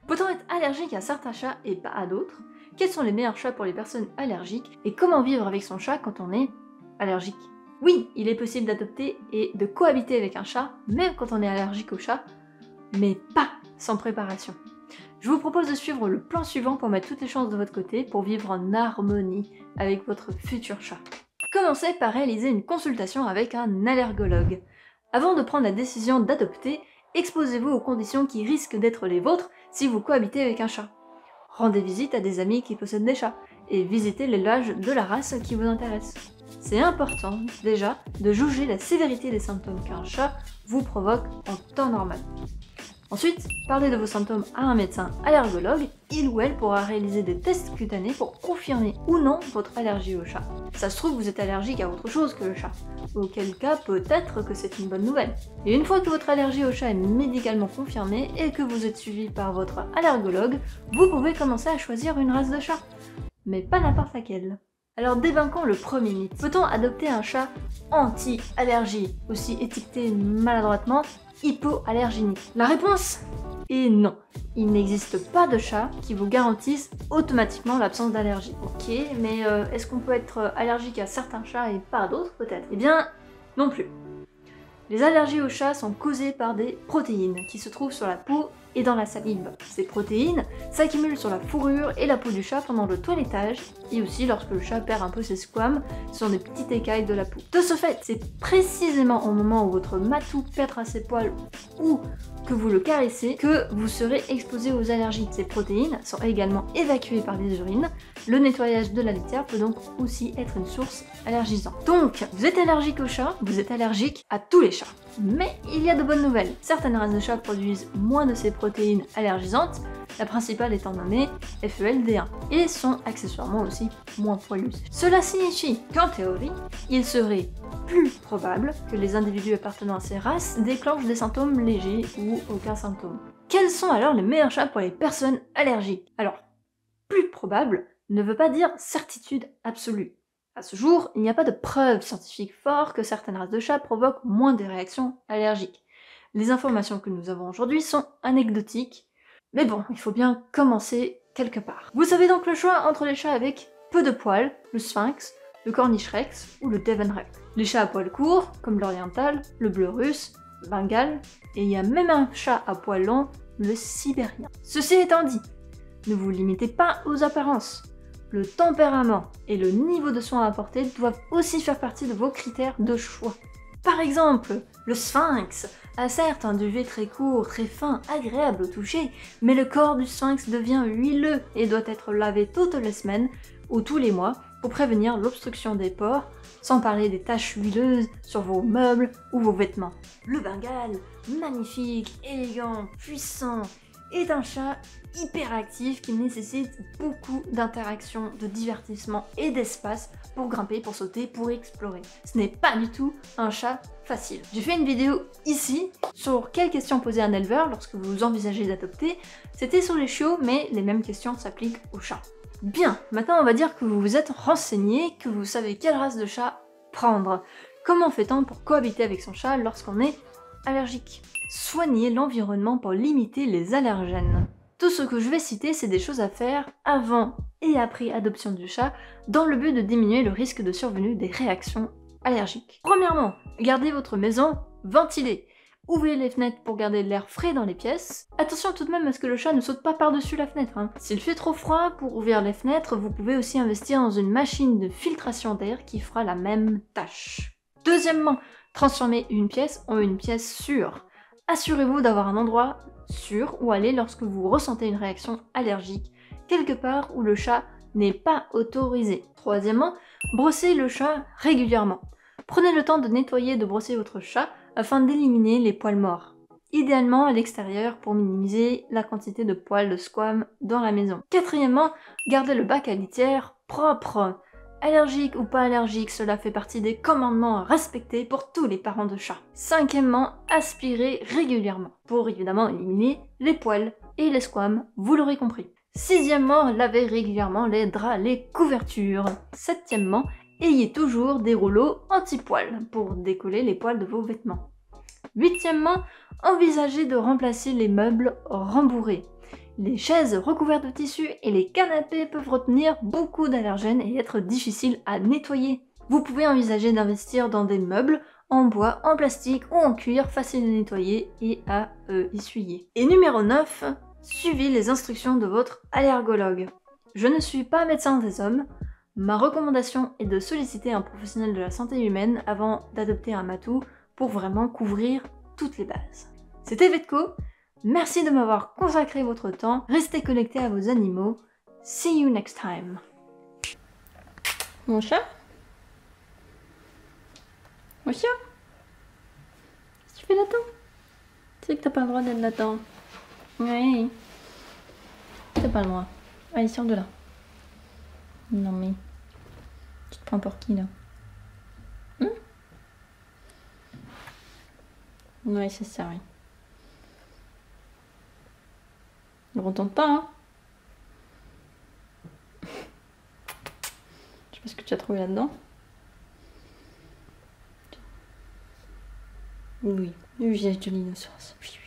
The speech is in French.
Peut-on être allergique à certains chats et pas à d'autres? Quels sont les meilleurs chats pour les personnes allergiques? Et comment vivre avec son chat quand on est allergique? Oui, il est possible d'adopter et de cohabiter avec un chat, même quand on est allergique au chat, mais pas sans préparation. Je vous propose de suivre le plan suivant pour mettre toutes les chances de votre côté pour vivre en harmonie avec votre futur chat. Commencez par réaliser une consultation avec un allergologue. Avant de prendre la décision d'adopter, exposez-vous aux conditions qui risquent d'être les vôtres si vous cohabitez avec un chat. Rendez visite à des amis qui possèdent des chats et visitez l'élevage de la race qui vous intéresse. C'est important, déjà, de jauger la sévérité des symptômes qu'un chat vous provoque en temps normal. Ensuite, parlez de vos symptômes à un médecin allergologue, il ou elle pourra réaliser des tests cutanés pour confirmer ou non votre allergie au chat. Ça se trouve, vous êtes allergique à autre chose que le chat, auquel cas peut-être que c'est une bonne nouvelle. Et une fois que votre allergie au chat est médicalement confirmée et que vous êtes suivi par votre allergologue, vous pouvez commencer à choisir une race de chat. Mais pas n'importe laquelle. Alors débunkons le premier mythe. Peut-on adopter un chat anti-allergie, aussi étiqueté maladroitement hypoallergénique? La réponse est non. Il n'existe pas de chat qui vous garantisse automatiquement l'absence d'allergie. Ok, mais est-ce qu'on peut être allergique à certains chats et pas à d'autres peut-être? Eh bien, non plus. Les allergies aux chats sont causées par des protéines qui se trouvent sur la peau et dans la salive. Ces protéines s'accumulent sur la fourrure et la peau du chat pendant le toilettage et aussi lorsque le chat perd un peu ses squames sur des petites écailles de la peau. De ce fait, c'est précisément au moment où votre matou perdra ses poils ou que vous le caressez que vous serez exposé aux allergies. Ces protéines sont également évacuées par les urines. Le nettoyage de la litière peut donc aussi être une source allergisante. Donc, vous êtes allergique aux chats, vous êtes allergique à tous les chats. Mais il y a de bonnes nouvelles. Certaines races de chats produisent moins de ces protéines allergisantes, la principale étant nommée FeLD1, et sont accessoirement aussi moins poilues. Cela signifie qu'en théorie, il serait plus probable que les individus appartenant à ces races déclenchent des symptômes légers ou aucun symptôme. Quels sont alors les meilleurs chats pour les personnes allergiques? Alors, plus probable ne veut pas dire certitude absolue. À ce jour, il n'y a pas de preuves scientifiques fortes que certaines races de chats provoquent moins de réactions allergiques. Les informations que nous avons aujourd'hui sont anecdotiques, mais bon, il faut bien commencer quelque part. Vous savez donc le choix entre les chats avec peu de poils, le Sphinx, le Cornish Rex ou le Devon Rex. Les chats à poils courts, comme l'oriental, le bleu russe, le Bengale, et il y a même un chat à poils longs, le sibérien. Ceci étant dit, ne vous limitez pas aux apparences. Le tempérament et le niveau de soins à apporter doivent aussi faire partie de vos critères de choix. Par exemple, le Sphinx a certes un duvet très court, très fin, agréable au toucher, mais le corps du Sphinx devient huileux et doit être lavé toutes les semaines ou tous les mois pour prévenir l'obstruction des pores, sans parler des taches huileuses sur vos meubles ou vos vêtements. Le Bengale, magnifique, élégant, puissant, est un chat hyperactif qui nécessite beaucoup d'interactions, de divertissement et d'espace pour grimper, pour sauter, pour explorer. Ce n'est pas du tout un chat facile. J'ai fait une vidéo ici sur quelles questions poser à un éleveur lorsque vous envisagez d'adopter. C'était sur les chiots, mais les mêmes questions s'appliquent aux chats. Bien, maintenant on va dire que vous vous êtes renseigné, que vous savez quelle race de chat prendre. Comment fait-on pour cohabiter avec son chat lorsqu'on est allergique? Soigner l'environnement pour limiter les allergènes. Tout ce que je vais citer, c'est des choses à faire avant et après adoption du chat, dans le but de diminuer le risque de survenue des réactions allergiques. Premièrement, gardez votre maison ventilée. Ouvrez les fenêtres pour garder l'air frais dans les pièces. Attention tout de même à ce que le chat ne saute pas par-dessus la fenêtre. S'il fait trop froid, pour ouvrir les fenêtres, vous pouvez aussi investir dans une machine de filtration d'air qui fera la même tâche. Deuxièmement, transformez une pièce en une pièce sûre. Assurez-vous d'avoir un endroit sûr où aller lorsque vous ressentez une réaction allergique, quelque part où le chat n'est pas autorisé. Troisièmement, brossez le chat régulièrement. Prenez le temps de nettoyer et de brosser votre chat afin d'éliminer les poils morts. Idéalement à l'extérieur pour minimiser la quantité de poils de squam dans la maison. Quatrièmement, gardez le bac à litière propre. Allergique ou pas allergique, cela fait partie des commandements à respecter pour tous les parents de chats. Cinquièmement, aspirez régulièrement, pour évidemment éliminer les poils et les squames, vous l'aurez compris. Sixièmement, lavez régulièrement les draps, les couvertures. Septièmement, ayez toujours des rouleaux anti-poils pour décoller les poils de vos vêtements. Huitièmement, envisagez de remplacer les meubles rembourrés. Les chaises recouvertes de tissu et les canapés peuvent retenir beaucoup d'allergènes et être difficiles à nettoyer. Vous pouvez envisager d'investir dans des meubles en bois, en plastique ou en cuir, faciles à nettoyer et à essuyer. Et numéro 9, suivez les instructions de votre allergologue. Je ne suis pas médecin des hommes, ma recommandation est de solliciter un professionnel de la santé humaine avant d'adopter un matou pour vraiment couvrir toutes les bases. C'était Vetco, merci de m'avoir consacré votre temps, restez connectés à vos animaux, see you next time. Mon chat? Mon chat? Qu'est-ce que tu fais là-dedans? Tu sais que t'as pas le droit d'être là-dedans. Oui. T'as pas le droit. Allez, sors de là. Non mais... Tu te prends pour qui, là? Ouais, c'est ça, oui. Ne retombe pas, hein? Je sais pas ce que tu as trouvé là-dedans. Oui, le visage de l'innocence. Oui, oui.